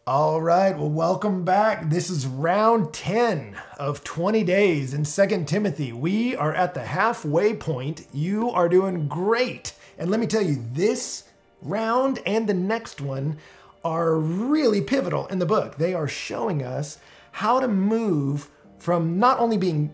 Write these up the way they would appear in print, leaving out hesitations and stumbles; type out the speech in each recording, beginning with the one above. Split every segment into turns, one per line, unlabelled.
All right, well, welcome back. This is round 10 of 20 days in 2 Timothy. We are at the halfway point. You are doing great. And let me tell you, this round and the next one are really pivotal in the book. They are showing us how to move from not only being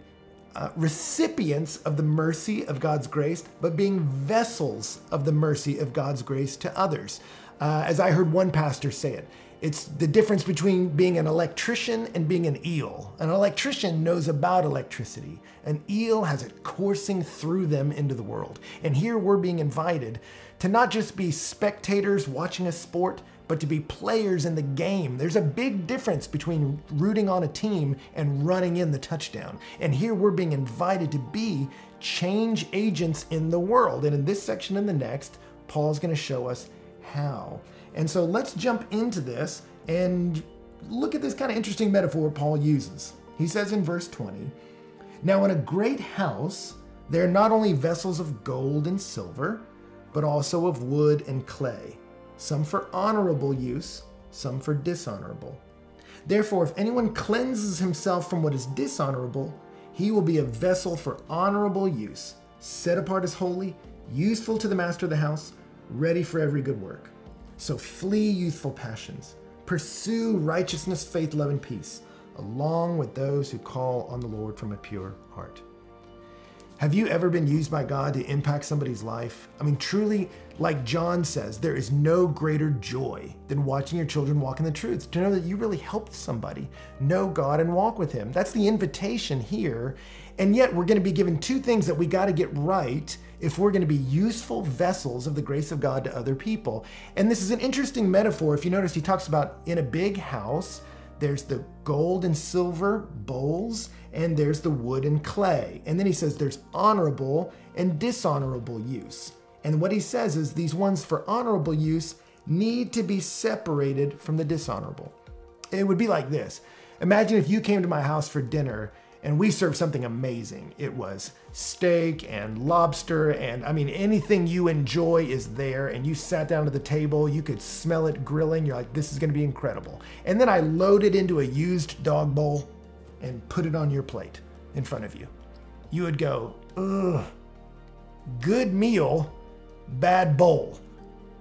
recipients of the mercy of God's grace, but being vessels of the mercy of God's grace to others. As I heard one pastor say it, it's the difference between being an electrician and being an eel. An electrician knows about electricity. An eel has it coursing through them into the world. And here we're being invited to not just be spectators watching a sport, but to be players in the game. There's a big difference between rooting on a team and running in the touchdown. And here we're being invited to be change agents in the world. And in this section and the next, Paul's going to show us how. And so let's jump into this and look at this kind of interesting metaphor Paul uses. He says in verse 20, "Now in a great house, there are not only vessels of gold and silver, but also of wood and clay, some for honorable use, some for dishonorable. Therefore, if anyone cleanses himself from what is dishonorable, he will be a vessel for honorable use, set apart as holy, useful to the master of the house, ready for every good work. So flee youthful passions. Pursue righteousness, faith, love, and peace, along with those who call on the Lord from a pure heart." Have you ever been used by God to impact somebody's life? I mean, truly, like John says, there is no greater joy than watching your children walk in the truth, to know that you really helped somebody know God and walk with him. That's the invitation here. And yet we're going to be given two things that we got to get right if we're going to be useful vessels of the grace of God to other people. And this is an interesting metaphor. If you notice, he talks about in a big house, there's the gold and silver bowls, and there's the wood and clay. And then he says there's honorable and dishonorable use. And what he says is these ones for honorable use need to be separated from the dishonorable. It would be like this. Imagine if you came to my house for dinner and we served something amazing. It was steak and lobster, and I mean, anything you enjoy is there, and you sat down at the table, you could smell it grilling, you're like, this is gonna be incredible. And then I loaded into a used dog bowl and put it on your plate in front of you. You would go, ugh, good meal, bad bowl.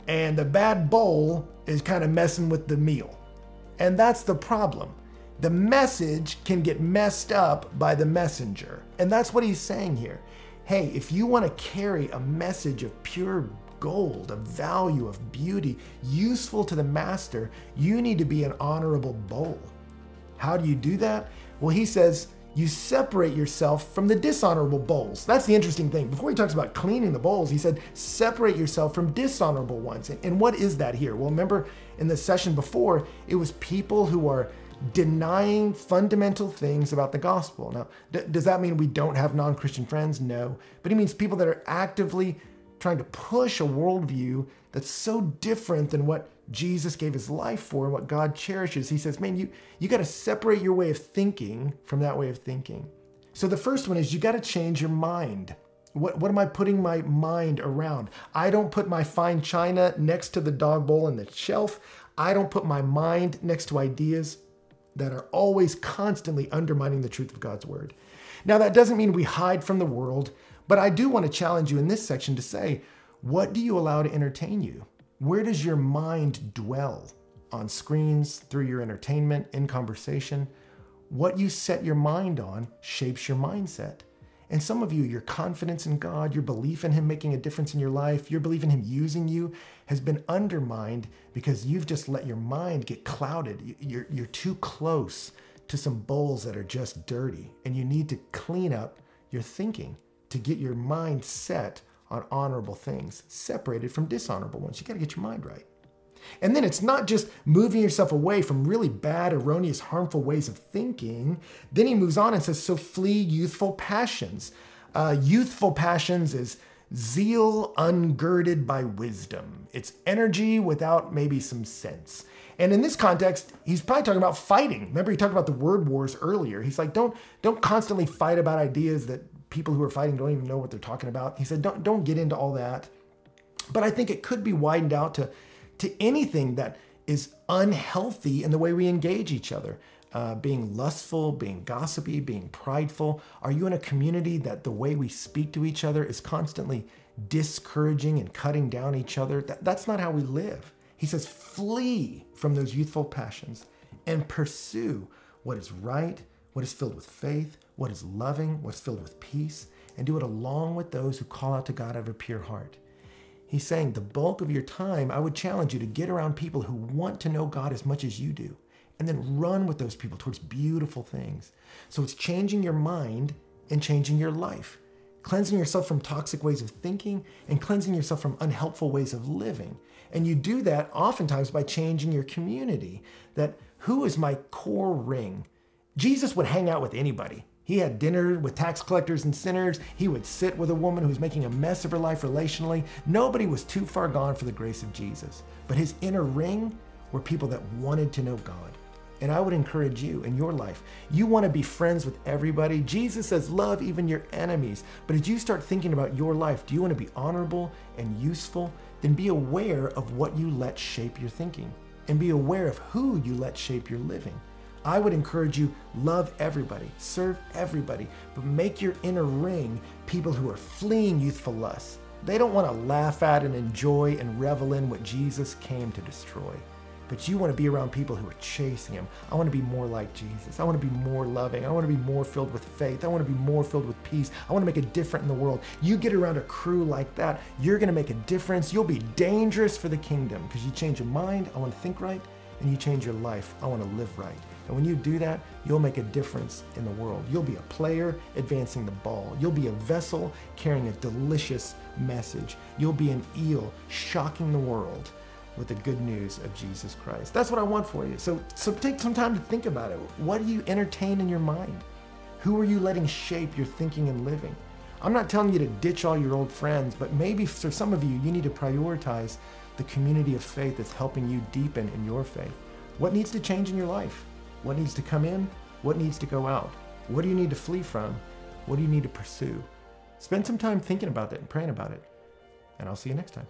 And the bad bowl is kind of messing with the meal. And that's the problem. The message can get messed up by the messenger. And that's what he's saying here. Hey, if you want to carry a message of pure gold, of value, of beauty, useful to the master, you need to be an honorable bowl. How do you do that? Well, he says you separate yourself from the dishonorable bowls. That's the interesting thing. Before he talks about cleaning the bowls, he said separate yourself from dishonorable ones. And what is that here? Well, remember in the session before, it was people who are denying fundamental things about the gospel. Now, does that mean we don't have non-Christian friends? No. But he means people that are actively trying to push a worldview that's so different than what Jesus gave his life for and what God cherishes. He says, man, you got to separate your way of thinking from that way of thinking. So the first one is you got to change your mind. What am I putting my mind around? I don't put my fine china next to the dog bowl on the shelf. I don't put my mind next to ideas that are always constantly undermining the truth of God's word. Now, that doesn't mean we hide from the world, but I do want to challenge you in this section to say, what do you allow to entertain you? Where does your mind dwell? On screens, through your entertainment, in conversation? What you set your mind on shapes your mindset. And some of you, your confidence in God, your belief in him making a difference in your life, your belief in him using you has been undermined because you've just let your mind get clouded. You're too close to some bowls that are just dirty, and you need to clean up your thinking to get your mind set on honorable things, separated from dishonorable ones. You got to get your mind right. And then it's not just moving yourself away from really bad, erroneous, harmful ways of thinking. Then he moves on and says, so flee youthful passions. Youthful passions is zeal ungirded by wisdom. It's energy without maybe some sense. And in this context, he's probably talking about fighting. Remember, he talked about the word wars earlier. He's like, don't constantly fight about ideas that people who are fighting don't even know what they're talking about. He said, don't get into all that. But I think it could be widened out to anything that is unhealthy in the way we engage each other. Being lustful, being gossipy, being prideful. Are you in a community that the way we speak to each other is constantly discouraging and cutting down each other? That's not how we live. He says, flee from those youthful passions and pursue what is right, what is filled with faith, what is loving, what's filled with peace, and do it along with those who call out to God out of a pure heart. He's saying the bulk of your time, I would challenge you to get around people who want to know God as much as you do, and then run with those people towards beautiful things. So it's changing your mind and changing your life, cleansing yourself from toxic ways of thinking and cleansing yourself from unhelpful ways of living. And you do that oftentimes by changing your community. That who is my core ring? Jesus would hang out with anybody. He had dinner with tax collectors and sinners. He would sit with a woman who was making a mess of her life relationally. Nobody was too far gone for the grace of Jesus. But his inner ring were people that wanted to know God. And I would encourage you in your life, you want to be friends with everybody. Jesus says, love even your enemies. But as you start thinking about your life, do you want to be honorable and useful? Then be aware of what you let shape your thinking and be aware of who you let shape your living. I would encourage you, love everybody, serve everybody, but make your inner ring people who are fleeing youthful lusts. They don't want to laugh at and enjoy and revel in what Jesus came to destroy. But you want to be around people who are chasing him. I want to be more like Jesus. I want to be more loving. I want to be more filled with faith. I want to be more filled with peace. I want to make a difference in the world. You get around a crew like that, you're going to make a difference. You'll be dangerous for the kingdom because you change your mind. I want to think right. And you change your life. I want to live right. And when you do that, you'll make a difference in the world. You'll be a player advancing the ball. You'll be a vessel carrying a delicious message. You'll be an eel shocking the world with the good news of Jesus Christ. That's what I want for you. So take some time to think about it. What do you entertain in your mind? Who are you letting shape your thinking and living? I'm not telling you to ditch all your old friends, but maybe for some of you, you need to prioritize the community of faith that's helping you deepen in your faith. What needs to change in your life? What needs to come in? What needs to go out? What do you need to flee from? What do you need to pursue? Spend some time thinking about that and praying about it. And I'll see you next time.